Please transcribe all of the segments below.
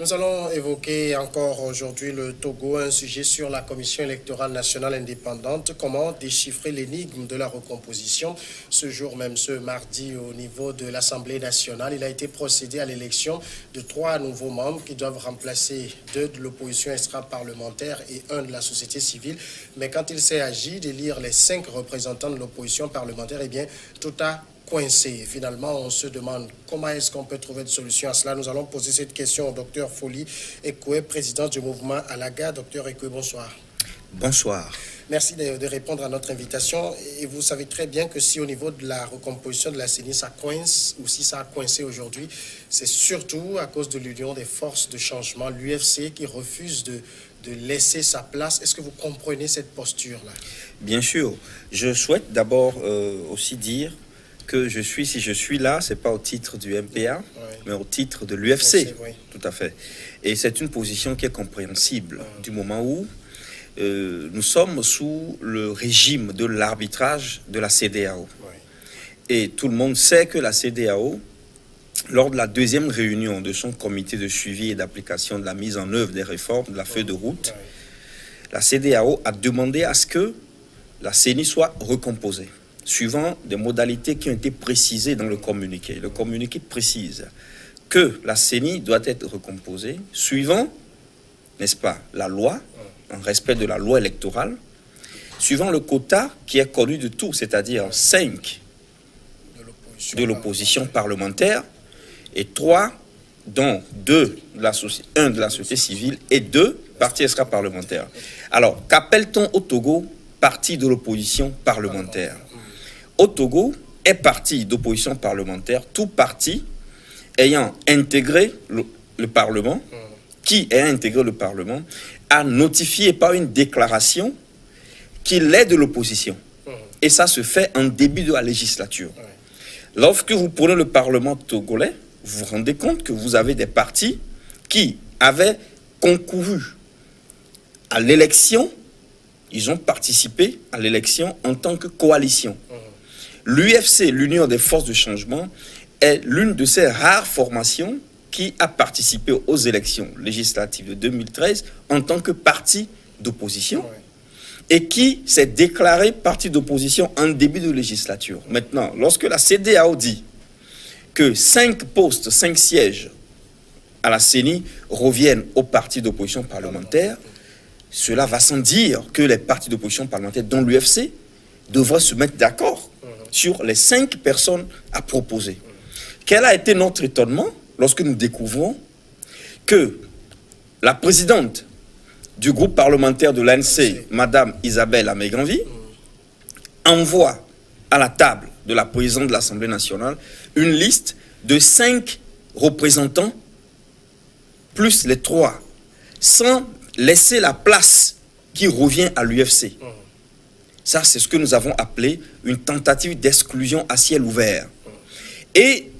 Nous allons évoquer encore aujourd'hui le Togo, un sujet sur la Commission électorale nationale indépendante. Comment déchiffrer l'énigme de la recomposition? Ce jour même, ce mardi, au niveau de l'Assemblée nationale, il a été procédé à l'élection de 3 nouveaux membres qui doivent remplacer 2 de l'opposition extra-parlementaire et 1 de la société civile. Mais quand il s'est agi d'élire les 5 représentants de l'opposition parlementaire, eh bien, tout a coincé. Finalement, on se demande comment est-ce qu'on peut trouver une solution à cela. Nous allons poser cette question au docteur Folie Ekoué, président du mouvement Alaga. Docteur Ekoué, bonsoir. Bonsoir. Merci de répondre à notre invitation. Et vous savez très bien que si au niveau de la recomposition de la CENI, ça coince, ou si ça a coincé aujourd'hui, c'est surtout à cause de l'union des forces de changement, l'UFC, qui refuse de laisser sa place. Est-ce que vous comprenez cette posture-là? Bien sûr. Je souhaite d'abord aussi dire que si je suis là, ce n'est pas au titre du MPA, oui, mais au titre de l'UFC. Oui. Tout à fait. Et c'est une position qui est compréhensible du moment où nous sommes sous le régime de l'arbitrage de la CEDEAO. Oui. Et tout le monde sait que la CEDEAO, lors de la 2e réunion de son comité de suivi et d'application de la mise en œuvre des réformes de la feuille de route, la CEDEAO a demandé à ce que la CENI soit recomposée, suivant des modalités qui ont été précisées dans le communiqué. Le communiqué précise que la CENI doit être recomposée suivant, n'est-ce pas, la loi, en respect de la loi électorale, suivant le quota qui est connu de tout, c'est-à-dire 5 de l'opposition parlementaire et 3, dont 1 de la société civile et 2 partis extra-parlementaires. Alors, qu'appelle-t-on au Togo parti de l'opposition parlementaire? Au Togo est parti d'opposition parlementaire, tout parti ayant intégré le Parlement, qui a intégré le Parlement, a notifié par une déclaration qu'il est de l'opposition. Et ça se fait en début de la législature. Lorsque vous prenez le Parlement togolais, vous vous rendez compte que vous avez des partis qui avaient concouru à l'élection, ils ont participé à l'élection en tant que coalition. L'UFC, l'Union des forces de changement, est l'une de ces rares formations qui a participé aux élections législatives de 2013 en tant que parti d'opposition et qui s'est déclaré parti d'opposition en début de législature. Maintenant, lorsque la CEDEAO dit que 5 postes, 5 sièges à la CENI reviennent aux partis d'opposition parlementaire, cela va sans dire que les partis d'opposition parlementaire, dont l'UFC, devraient se mettre d'accord sur les 5 personnes à proposer. Quel a été notre étonnement lorsque nous découvrons que la présidente du groupe parlementaire de l'ANC, Madame Isabelle Améganvi, envoie à la table de la présidente de l'Assemblée nationale une liste de 5 représentants plus les 3, sans laisser la place qui revient à l'UFC. Ça, c'est ce que nous avons appelé une tentative d'exclusion à ciel ouvert. Et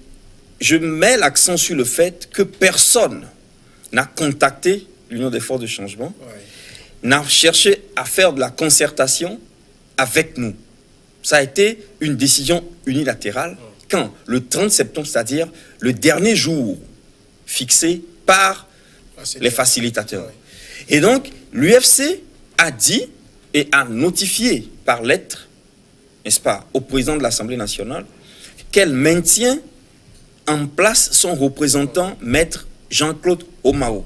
je mets l'accent sur le fait que personne n'a contacté l'Union des forces de changement, n'a cherché à faire de la concertation avec nous. Ça a été une décision unilatérale quand, le 30 septembre, c'est-à-dire le dernier jour fixé par les facilitateurs. Et donc, l'UFC a dit et a notifié par lettre, n'est-ce pas, au président de l'Assemblée nationale, qu'elle maintient en place son représentant, maître Jean-Claude Omao,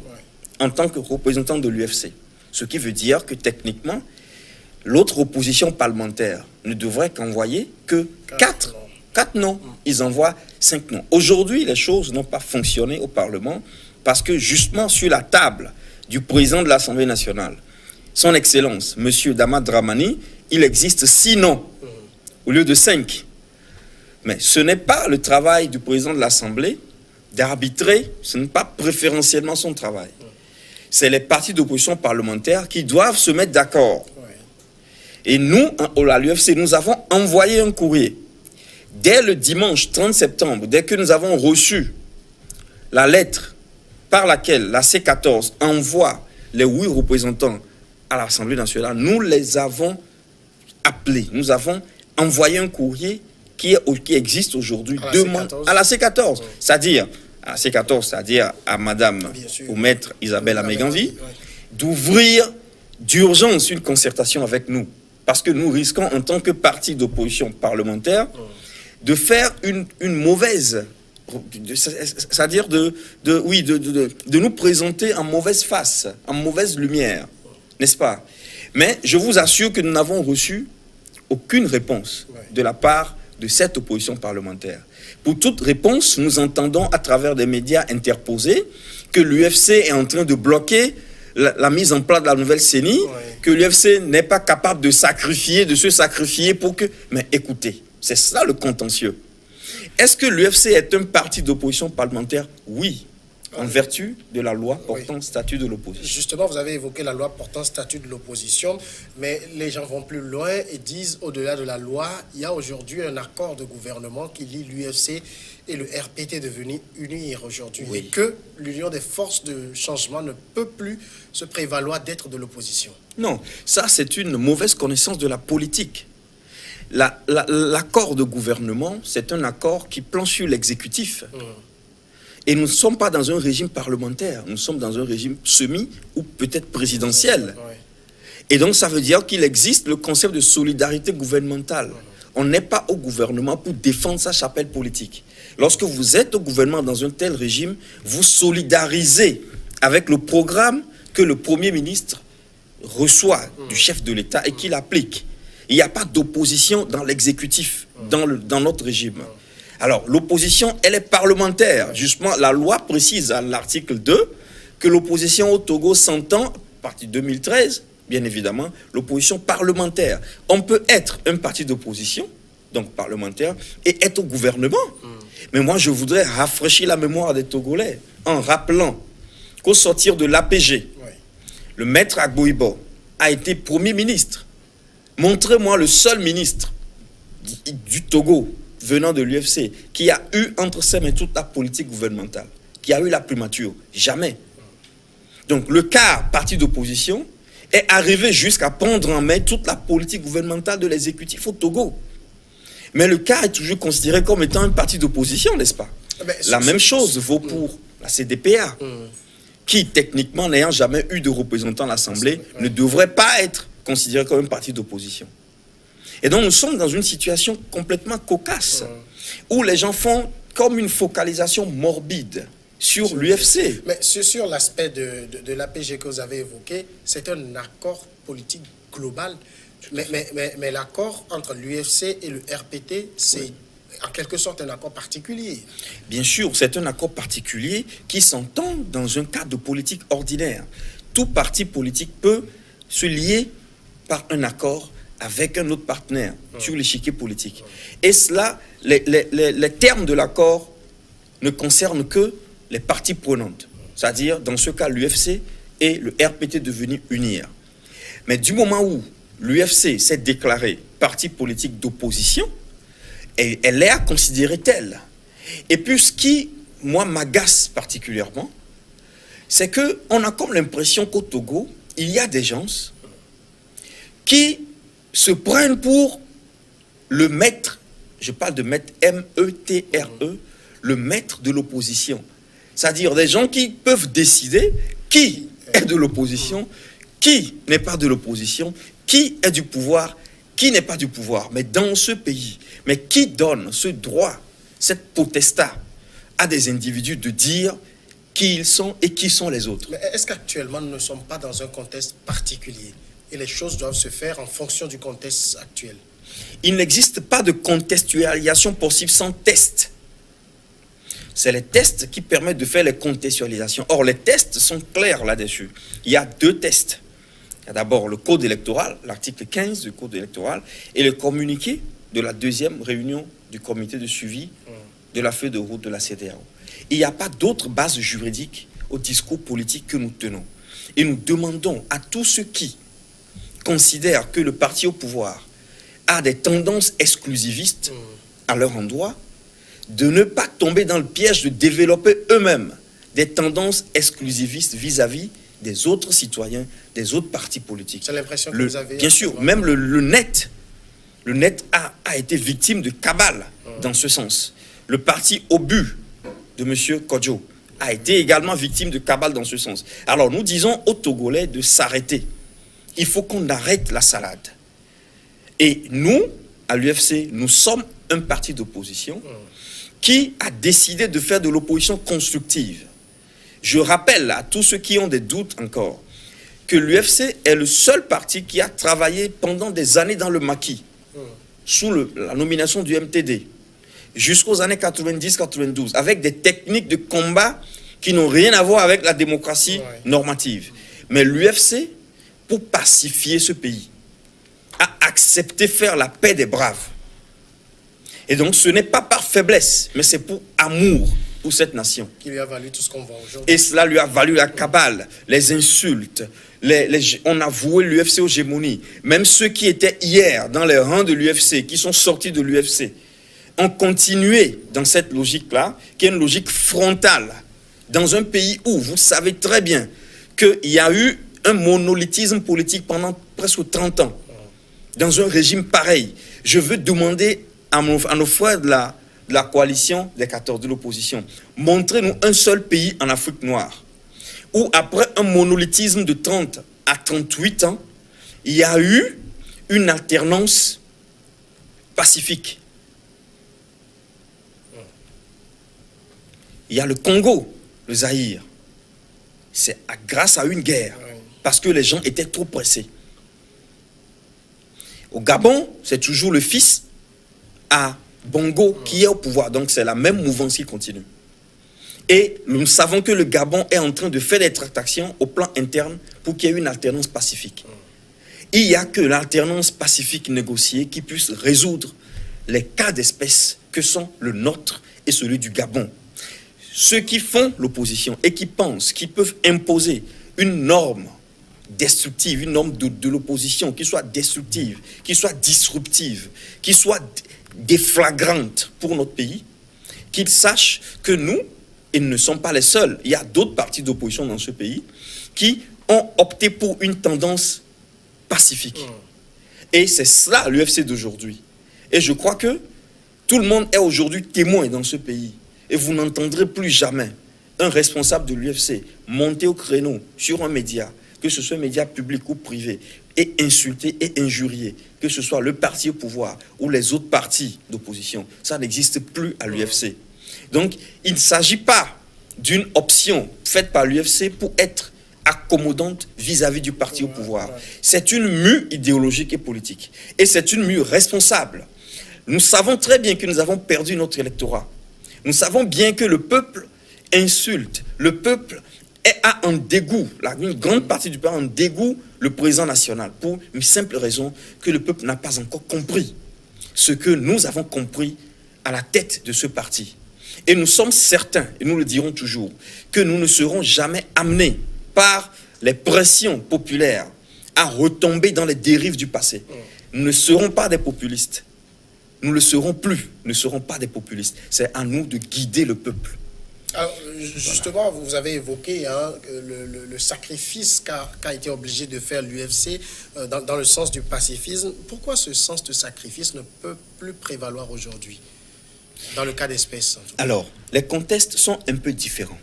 en tant que représentant de l'UFC. Ce qui veut dire que techniquement, l'autre opposition parlementaire ne devrait qu'envoyer que 4 noms. Ils envoient 5 noms. Aujourd'hui, les choses n'ont pas fonctionné au Parlement parce que justement sur la table du président de l'Assemblée nationale, son Excellence, M. Dama Dramani, il existe 6 noms au lieu de 5. Mais ce n'est pas le travail du président de l'Assemblée d'arbitrer, ce n'est pas préférentiellement son travail. C'est les partis d'opposition parlementaire qui doivent se mettre d'accord. Et nous, à l'UFC, nous avons envoyé un courrier. Dès le dimanche 30 septembre, dès que nous avons reçu la lettre par laquelle la C14 envoie les 8 représentants à l'Assemblée nationale, nous les avons appelés. Nous avons envoyé un courrier qui existe aujourd'hui à la C14, c'est-à-dire à C14, c'est-à-dire à Madame ou Maître Isabelle Améganvi, d'ouvrir d'urgence une concertation avec nous. Parce que nous risquons, en tant que parti d'opposition parlementaire, de faire une mauvaise... C'est-à-dire de nous présenter en mauvaise face, en mauvaise lumière, n'est-ce pas? Mais je vous assure que nous n'avons reçu aucune réponse de la part de cette opposition parlementaire. Pour toute réponse, nous entendons à travers des médias interposés que l'UFC est en train de bloquer la mise en place de la nouvelle CENI, que l'UFC n'est pas capable de se sacrifier pour que... Mais écoutez, c'est ça le contentieux. Est-ce que l'UFC est un parti d'opposition parlementaire? Oui, en vertu de la loi portant statut de l'opposition. Justement, vous avez évoqué la loi portant statut de l'opposition, mais les gens vont plus loin et disent, au-delà de la loi, il y a aujourd'hui un accord de gouvernement qui lie l'UFC et le RPT de venir unir aujourd'hui, et que l'union des forces de changement ne peut plus se prévaloir d'être de l'opposition. Non, ça c'est une mauvaise connaissance de la politique. L'accord de gouvernement, c'est un accord qui planche sur l'exécutif. Et nous ne sommes pas dans un régime parlementaire, nous sommes dans un régime semi ou peut-être présidentiel. Et donc ça veut dire qu'il existe le concept de solidarité gouvernementale. On n'est pas au gouvernement pour défendre sa chapelle politique. Lorsque vous êtes au gouvernement dans un tel régime, vous solidarisez avec le programme que le Premier ministre reçoit du chef de l'État et qu'il applique. Il n'y a pas d'opposition dans l'exécutif, dans notre régime. Alors, l'opposition, elle est parlementaire. Justement, la loi précise à l'article 2 que l'opposition au Togo s'entend, à partir de 2013, bien évidemment, l'opposition parlementaire. On peut être un parti d'opposition, donc parlementaire, et être au gouvernement. Mais moi, je voudrais rafraîchir la mémoire des Togolais en rappelant qu'au sortir de l'APG, le maître Agboibo a été Premier ministre. Montrez-moi le seul ministre du Togo venant de l'UFC qui a eu entre ses mains toute la politique gouvernementale, qui a eu la primature. Jamais. Donc le quart parti d'opposition est arrivé jusqu'à prendre en main toute la politique gouvernementale de l'exécutif au Togo. Mais le quart est toujours considéré comme étant un parti d'opposition, n'est-ce pas? La même chose vaut pour la CDPA, qui techniquement, n'ayant jamais eu de représentant à l'Assemblée, ne devrait pas être considéré comme un parti d'opposition. Et donc nous sommes dans une situation complètement cocasse, où les gens font comme une focalisation morbide sur l'UFC. Mais sur l'aspect de l'APG que vous avez évoqué, c'est un accord politique global. Mais l'accord entre l'UFC et le RPT, c'est en quelque sorte un accord particulier. Bien sûr, c'est un accord particulier qui s'entend dans un cadre de politique ordinaire. Tout parti politique peut se lier par un accord avec un autre partenaire sur l'échiquier politique. Et cela, les termes de l'accord ne concernent que les parties prenantes. C'est-à-dire, dans ce cas, l'UFC et le RPT devenus unir. Mais du moment où l'UFC s'est déclaré parti politique d'opposition, elle est à considérer telle. Et puis, ce qui, moi, m'agace particulièrement, c'est qu'on a comme l'impression qu'au Togo, il y a des gens qui se prennent pour le maître, je parle de maître M-E-T-R-E, le maître de l'opposition. C'est-à-dire des gens qui peuvent décider qui est de l'opposition, qui n'est pas de l'opposition, qui est du pouvoir, qui n'est pas du pouvoir. Mais dans ce pays, mais qui donne ce droit, cette potestat à des individus de dire qui ils sont et qui sont les autres? Mais est-ce qu'actuellement nous ne sommes pas dans un contexte particulier et les choses doivent se faire en fonction du contexte actuel? Il n'existe pas de contextualisation possible sans test. C'est les tests qui permettent de faire les contextualisations. Or, les tests sont clairs là-dessus. Il y a deux tests. Il y a d'abord le code électoral, l'article 15 du code électoral, et le communiqué de la deuxième réunion du comité de suivi de la feuille de route de la CEDEAO. Il n'y a pas d'autre base juridique au discours politique que nous tenons. Et nous demandons à tous ceux qui considèrent que le parti au pouvoir a des tendances exclusivistes à leur endroit, de ne pas tomber dans le piège de développer eux-mêmes des tendances exclusivistes vis-à-vis des autres citoyens, des autres partis politiques. C'est l'impression que vous avez... Bien sûr, même le net a été victime de cabale dans ce sens. Le parti Obus de M. Kodjo a été également victime de cabale dans ce sens. Alors nous disons aux Togolais de s'arrêter. Il faut qu'on arrête la salade. Et nous, à l'UFC, nous sommes un parti d'opposition qui a décidé de faire de l'opposition constructive. Je rappelle à tous ceux qui ont des doutes encore que l'UFC est le seul parti qui a travaillé pendant des années dans le maquis, sous la nomination du MTD, jusqu'aux années 90-92, avec des techniques de combat qui n'ont rien à voir avec la démocratie normative. Mais l'UFC, pour pacifier ce pays, a accepté faire la paix des braves. Et donc ce n'est pas par faiblesse, mais c'est pour amour pour cette nation. Qui lui a valu tout ce qu'on voit aujourd'hui. Et cela lui a valu la cabale, les insultes. On a voué l'UFC aux gémonies. Même ceux qui étaient hier dans les rangs de l'UFC, qui sont sortis de l'UFC, ont continué dans cette logique-là, qui est une logique frontale, dans un pays où vous savez très bien qu'il y a eu un monolithisme politique pendant presque 30 ans. Dans un régime pareil, je veux demander à nos frères de la coalition des 14 de l'opposition, montrez-nous un seul pays en Afrique noire où après un monolithisme de 30 à 38 ans, il y a eu une alternance pacifique. Il y a le Congo, le Zaïre. C'est grâce à une guerre, parce que les gens étaient trop pressés. Au Gabon, c'est toujours le fils à Bongo qui est au pouvoir. Donc c'est la même mouvance qui continue. Et nous savons que le Gabon est en train de faire des tractations au plan interne pour qu'il y ait une alternance pacifique. Il n'y a que l'alternance pacifique négociée qui puisse résoudre les cas d'espèce que sont le nôtre et celui du Gabon. Ceux qui font l'opposition et qui pensent qu'ils peuvent imposer une norme destructive, une norme de l'opposition qui soit destructive, qui soit disruptive, qui soit déflagrante pour notre pays, qu'ils sachent que nous, ils ne sont pas les seuls. Il y a d'autres partis d'opposition dans ce pays qui ont opté pour une tendance pacifique. Et c'est cela l'UFC d'aujourd'hui. Et je crois que tout le monde est aujourd'hui témoin dans ce pays. Et vous n'entendrez plus jamais un responsable de l'UFC monter au créneau sur un média, que ce soit un média public ou privé, et insulter et injurier, que ce soit le parti au pouvoir ou les autres partis d'opposition. Ça n'existe plus à l'UFC. Donc, il ne s'agit pas d'une option faite par l'UFC pour être accommodante vis-à-vis du parti au pouvoir. C'est une mue idéologique et politique. Et c'est une mue responsable. Nous savons très bien que nous avons perdu notre électorat. Nous savons bien que le peuple insulte, le peuple a un dégoût, une grande partie du peuple a un dégoût le président national, pour une simple raison que le peuple n'a pas encore compris ce que nous avons compris à la tête de ce parti. Et nous sommes certains, et nous le dirons toujours, que nous ne serons jamais amenés par les pressions populaires à retomber dans les dérives du passé. Nous ne serons pas des populistes. Nous ne le serons plus. Nous ne serons pas des populistes. C'est à nous de guider le peuple. Alors, justement, vous avez évoqué le sacrifice qu'a été obligé de faire l'UFC dans le sens du pacifisme. Pourquoi ce sens de sacrifice ne peut plus prévaloir aujourd'hui, dans le cas d'espèce? Alors, les contextes sont un peu différents.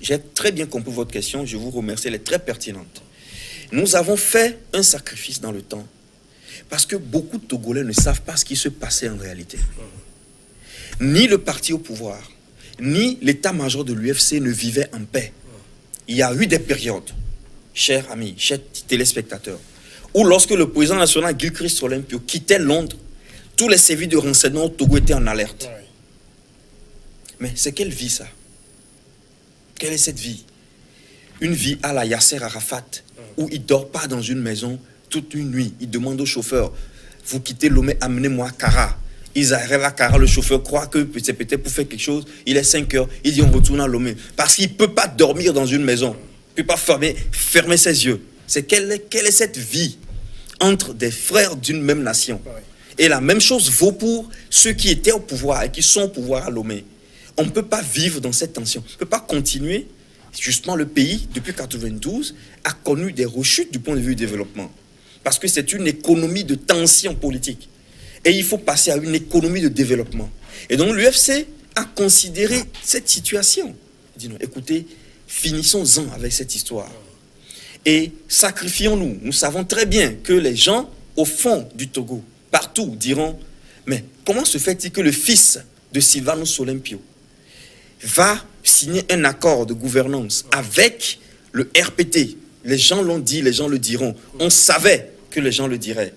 J'ai très bien compris votre question. Je vous remercie. Elle est très pertinente. Nous avons fait un sacrifice dans le temps parce que beaucoup de Togolais ne savent pas ce qui se passait en réalité. Ni le parti au pouvoir, ni l'état-major de l'UFC ne vivaient en paix. Il y a eu des périodes, chers amis, chers téléspectateurs, où lorsque le président national Gilchrist Olympio quittait Londres, tous les services de renseignement au Togo étaient en alerte. Mais c'est quelle vie ça? Quelle est cette vie? Une vie à la Yasser Arafat, où il ne dort pas dans une maison toute une nuit. Il demande au chauffeur, vous quittez Lomé, amenez-moi à Kara. Ils arrivent à Kara, le chauffeur croit que c'est peut-être pour faire quelque chose. Il est 5 heures, il dit on retourne à Lomé. Parce qu'il ne peut pas dormir dans une maison. Il ne peut pas fermer ses yeux. Quelle est cette vie entre des frères d'une même nation? Et la même chose vaut pour ceux qui étaient au pouvoir et qui sont au pouvoir à Lomé. On ne peut pas vivre dans cette tension. On ne peut pas continuer. Justement, le pays, depuis 1992, a connu des rechutes du point de vue du développement. Parce que c'est une économie de tension politique. Et il faut passer à une économie de développement. Et donc l'UFC à considérer cette situation. Il dit non, écoutez, finissons-en avec cette histoire. Et sacrifions-nous. Nous savons très bien que les gens, au fond du Togo, partout, diront, mais comment se fait-il que le fils de Sylvanus Olympio va signer un accord de gouvernance avec le RPT? Les gens l'ont dit, les gens le diront. On savait que les gens le diraient.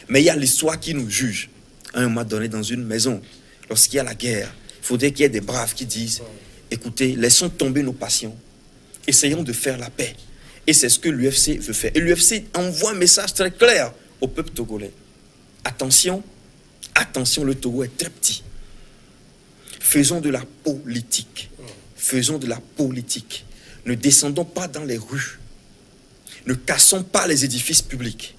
Mais il y a l'histoire qui nous juge. À un moment donné, dans une maison, lorsqu'il y a la guerre, il faudrait qu'il y ait des braves qui disent, écoutez, laissons tomber nos passions. Essayons de faire la paix. Et c'est ce que l'UFC veut faire. Et l'UFC envoie un message très clair au peuple togolais. Attention, attention, le Togo est très petit. Faisons de la politique. Faisons de la politique. Ne descendons pas dans les rues. Ne cassons pas les édifices publics.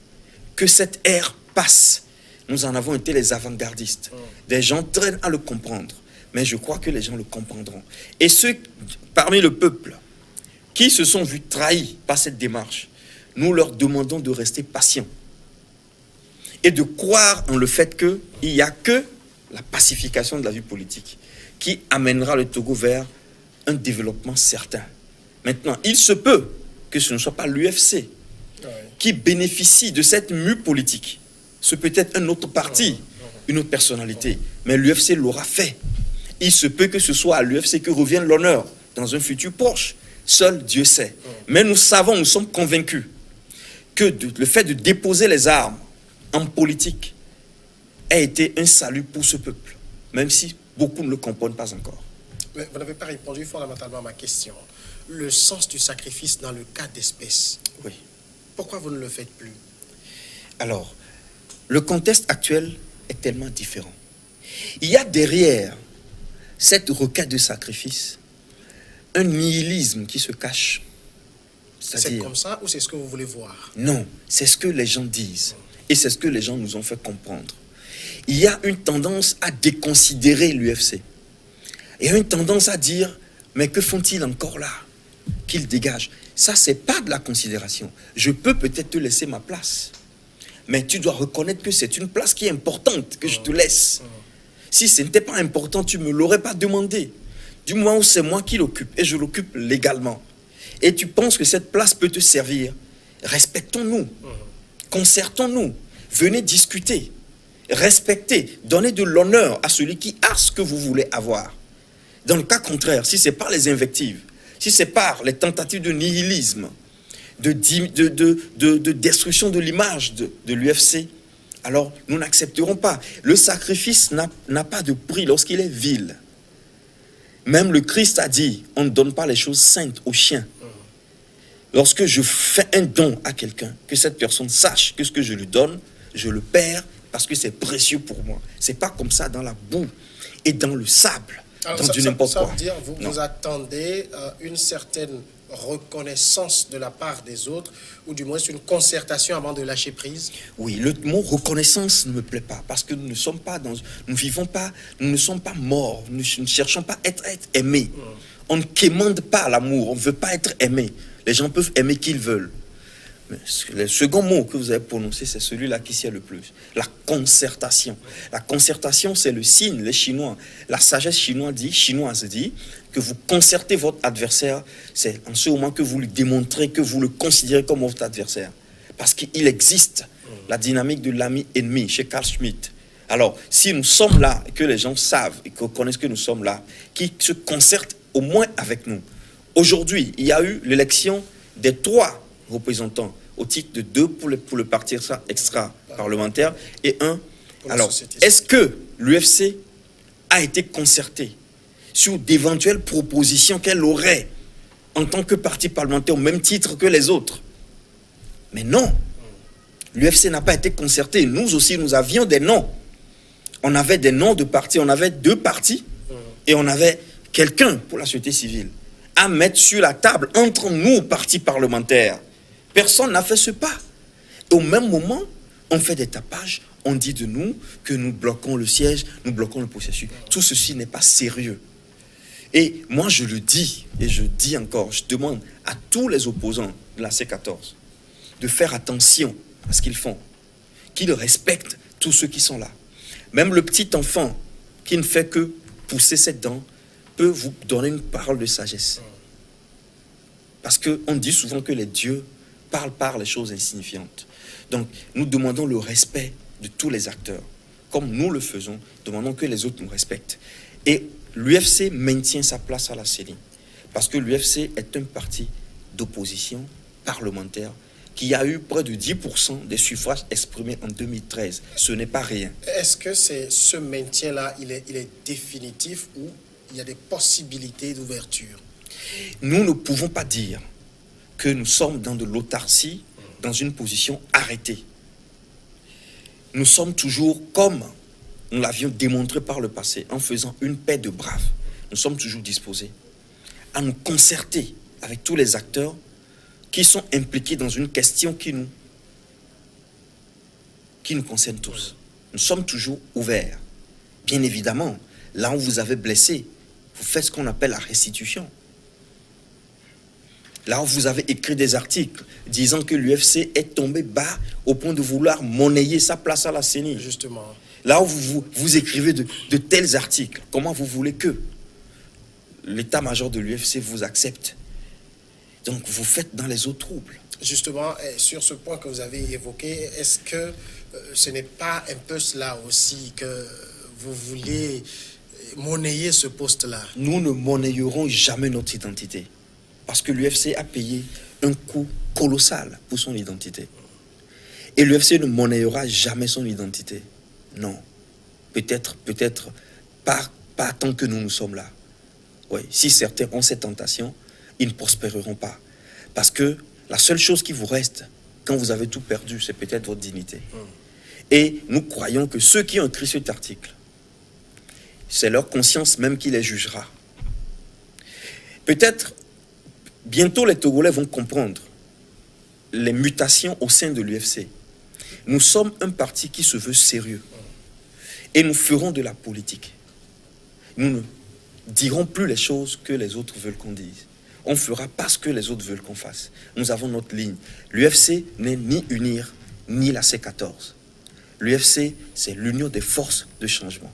Que cette ère passe. Nous en avons été les avant-gardistes. Des gens traînent à le comprendre. Mais je crois que les gens le comprendront. Et ceux parmi le peuple qui se sont vus trahis par cette démarche, nous leur demandons de rester patients et de croire en le fait qu'il n'y a que la pacification de la vie politique qui amènera le Togo vers un développement certain. Maintenant, il se peut que ce ne soit pas l'UFC qui bénéficie de cette mue politique. Ce peut être un autre parti, une autre personnalité, mais l'UFC l'aura fait. Il se peut que ce soit à l'UFC que revienne l'honneur dans un futur proche. Seul Dieu sait. Mais nous savons, nous sommes convaincus que le fait de déposer les armes en politique a été un salut pour ce peuple, même si beaucoup ne le comprennent pas encore. Mais vous n'avez pas répondu fondamentalement à ma question. Le sens du sacrifice dans le cas d'espèce. Oui. Pourquoi vous ne le faites plus? Alors, le contexte actuel est tellement différent. Il y a derrière cette requête de sacrifice un nihilisme qui se cache. C'est comme ça ou c'est ce que vous voulez voir? Non, c'est ce que les gens disent. Et c'est ce que les gens nous ont fait comprendre. Il y a une tendance à déconsidérer l'UFC. Il y a une tendance à dire, mais que font-ils encore là? Qu'ils dégagent. Ça, c'est pas de la considération. Je peux peut-être te laisser ma place. Mais tu dois reconnaître que c'est une place qui est importante, que je te laisse. Si ce n'était pas important, tu ne me l'aurais pas demandé. Du moment où c'est moi qui l'occupe, et je l'occupe légalement, et tu penses que cette place peut te servir, respectons-nous, concertons-nous, venez discuter, respectez, donnez de l'honneur à celui qui a ce que vous voulez avoir. Dans le cas contraire, si c'est par les invectives, si c'est par les tentatives de nihilisme, de destruction de l'image de l'UFC, alors nous n'accepterons pas. Le sacrifice n'a pas de prix lorsqu'il est vil. Même le Christ a dit, on ne donne pas les choses saintes aux chiens. Lorsque je fais un don à quelqu'un, que cette personne sache que ce que je lui donne, je le perds parce que c'est précieux pour moi. C'est pas comme ça dans la boue et dans le sable, alors, dans du n'importe quoi. Ça veut dire vous attendez une certaine reconnaissance de la part des autres, ou du moins une concertation avant de lâcher prise? Oui, le mot reconnaissance ne me plaît pas, parce que nous ne sommes pas dans, nous vivons pas, nous ne sommes pas morts, nous ne cherchons pas à être aimés. On ne quémande pas l'amour, on ne veut pas être aimé. Les gens peuvent aimer qu'ils veulent. Mais le second mot que vous avez prononcé, c'est celui-là qui sert le plus. La concertation. La concertation, c'est le signe, les Chinois. La sagesse chinoise dit que vous concertez votre adversaire, c'est en ce moment que vous lui démontrez que vous le considérez comme votre adversaire. Parce qu'il existe la dynamique de l'ami-ennemi chez Carl Schmitt. Alors, si nous sommes là, et que les gens savent et qu'on connaisse que nous sommes là, qui se concertent au moins avec nous. Aujourd'hui, il y a eu l'élection des 3 représentants au titre de 2 pour le parti extra-parlementaire et 1. Alors, est-ce que l'UFC a été concerté sur d'éventuelles propositions qu'elle aurait en tant que parti parlementaire au même titre que les autres? Mais non, l'UFC n'a pas été concerté. Nous aussi, nous avions des noms. On avait des noms de partis, on avait 2 partis et on avait quelqu'un pour la société civile à mettre sur la table entre nous, partis parlementaires. Personne n'a fait ce pas. Et au même moment, on fait des tapages, on dit de nous que nous bloquons le siège, nous bloquons le processus. Tout ceci n'est pas sérieux. Et moi, je le dis, et je dis encore, je demande à tous les opposants de la C14 de faire attention à ce qu'ils font, qu'ils respectent tous ceux qui sont là. Même le petit enfant qui ne fait que pousser ses dents, peut vous donner une parole de sagesse. Parce qu'on dit souvent que les dieux parlent par les choses insignifiantes. Donc, nous demandons le respect de tous les acteurs. Comme nous le faisons, demandons que les autres nous respectent. Et l'UFC maintient sa place à la CENI. Parce que l'UFC est un parti d'opposition parlementaire qui a eu près de 10% des suffrages exprimés en 2013. Ce n'est pas rien. Est-ce que ce maintien-là, il est définitif ou il y a des possibilités d'ouverture? Nous ne pouvons pas dire que nous sommes dans de l'autarcie, dans une position arrêtée. Nous sommes toujours comme nous l'avions démontré par le passé, en faisant une paix de braves. Nous sommes toujours disposés à nous concerter avec tous les acteurs qui sont impliqués dans une question qui nous concerne tous. Nous sommes toujours ouverts. Bien évidemment, là où vous avez blessé, vous faites ce qu'on appelle la restitution. Là où vous avez écrit des articles disant que l'UFC est tombé bas au point de vouloir monnayer sa place à la CENI. Justement. Là où vous écrivez de tels articles, comment vous voulez que l'état-major de l'UFC vous accepte? Donc vous faites dans les eaux troubles. Justement, sur ce point que vous avez évoqué, est-ce que ce n'est pas un peu cela aussi que vous voulez monnayer ce poste-là? Nous ne monnayerons jamais notre identité. Parce que l'UFC a payé un coût colossal pour son identité. Et l'UFC ne monnayera jamais son identité. Non. Peut-être pas tant que nous sommes là. Oui. Si certains ont cette tentation, ils ne prospéreront pas. Parce que la seule chose qui vous reste, quand vous avez tout perdu, c'est peut-être votre dignité. Et nous croyons que ceux qui ont écrit cet article, c'est leur conscience même qui les jugera. Peut-être, bientôt les Togolais vont comprendre les mutations au sein de l'UFC. Nous sommes un parti qui se veut sérieux. Et nous ferons de la politique. Nous ne dirons plus les choses que les autres veulent qu'on dise. On fera pas ce que les autres veulent qu'on fasse. Nous avons notre ligne. L'UFC n'est ni UNIR, ni la C14. L'UFC, c'est l'union des forces de changement.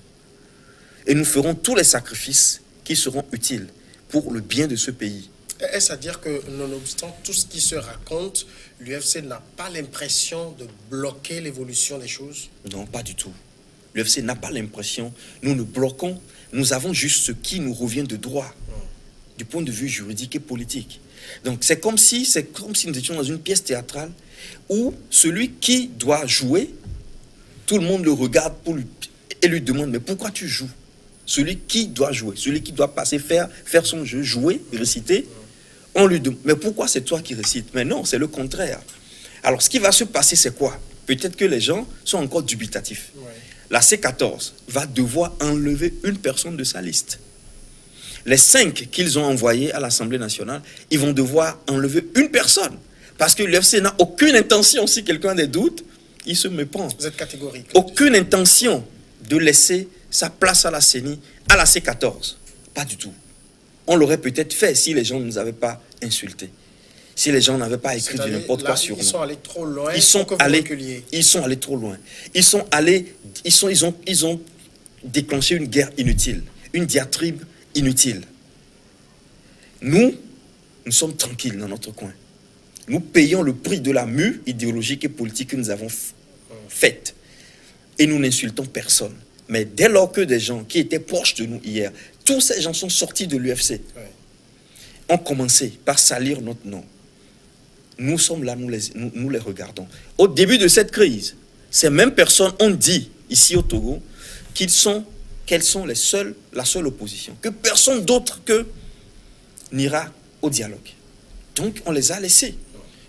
Et nous ferons tous les sacrifices qui seront utiles pour le bien de ce pays. Est-ce à dire que, nonobstant tout ce qui se raconte, l'UFC n'a pas l'impression de bloquer l'évolution des choses? Non, pas du tout. L'UFC n'a pas l'impression. Nous ne bloquons. Nous avons juste ce qui nous revient de droit, du point de vue juridique et politique. Donc c'est comme si nous étions dans une pièce théâtrale où celui qui doit jouer, tout le monde le regarde et lui demande « Mais pourquoi tu joues ?» Celui qui doit jouer, celui qui doit passer, faire son jeu, jouer, réciter, on lui demande « Mais pourquoi c'est toi qui récites ?» Mais non, c'est le contraire. Alors ce qui va se passer, c'est quoi? Peut-être que les gens sont encore dubitatifs. Ouais. La C14 va devoir enlever une personne de sa liste. Les 5 qu'ils ont envoyés à l'Assemblée nationale, ils vont devoir enlever une personne. Parce que l'UFC n'a aucune intention, si quelqu'un a des doutes, il se méprend. Vous êtes catégorique. Aucune intention de laisser sa place à la CENI, à la C14. Pas du tout. On l'aurait peut-être fait si les gens ne nous avaient pas insultés. Si les gens n'avaient pas écrit de n'importe quoi sur nous. Ils sont allés trop loin. Ils sont allés trop loin. Ils ont déclenché une guerre inutile, une diatribe inutile. Nous sommes tranquilles dans notre coin. Nous payons le prix de la mue idéologique et politique que nous avons faite. Et nous n'insultons personne. Mais dès lors que des gens qui étaient proches de nous hier, tous ces gens sont sortis de l'UFC, ont commencé par salir notre nom. Nous sommes là, nous les regardons. Au début de cette crise, ces mêmes personnes ont dit, ici au Togo, qu'elles sont la seule opposition, que personne d'autre n'ira au dialogue. Donc, on les a laissés.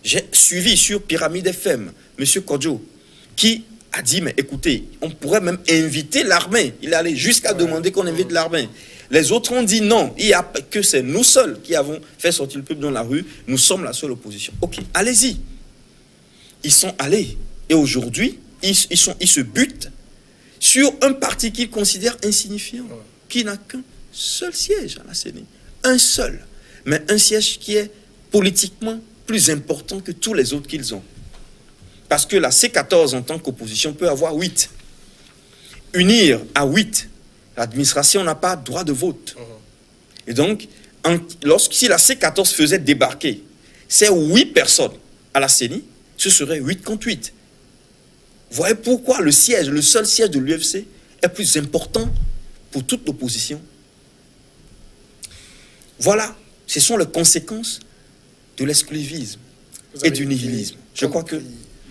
J'ai suivi sur Pyramide FM, M. Kodjo, qui a dit, mais écoutez, on pourrait même inviter l'armée. Il est allé jusqu'à demander qu'on invite l'armée. Les autres ont dit non, il n'y a que c'est nous seuls qui avons fait sortir le peuple dans la rue. Nous sommes la seule opposition. Ok, allez-y. Ils sont allés. Et aujourd'hui, ils se butent sur un parti qu'ils considèrent insignifiant, qui n'a qu'un seul siège à la CENI. Un seul. Mais un siège qui est politiquement plus important que tous les autres qu'ils ont. Parce que la C14 en tant qu'opposition peut avoir 8. Unir à 8. L'administration n'a pas droit de vote. Et donc, si la C14 faisait débarquer ces 8 personnes à la CENI, ce serait 8 contre 8. Vous voyez pourquoi le seul siège de l'UFC est plus important pour toute l'opposition. Voilà, ce sont les conséquences de l'exclusivisme et du nihilisme. Je crois que...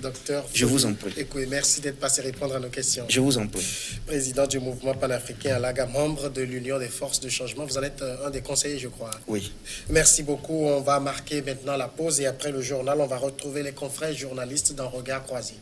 Docteur, je vous en prie. Merci d'être passé répondre à nos questions. Je vous en prie. Président du mouvement panafricain Alaga, membre de l'Union des forces de changement. Vous en êtes un des conseillers, je crois. Oui. Merci beaucoup. On va marquer maintenant la pause et après le journal, on va retrouver les confrères journalistes dans Regard Croisé.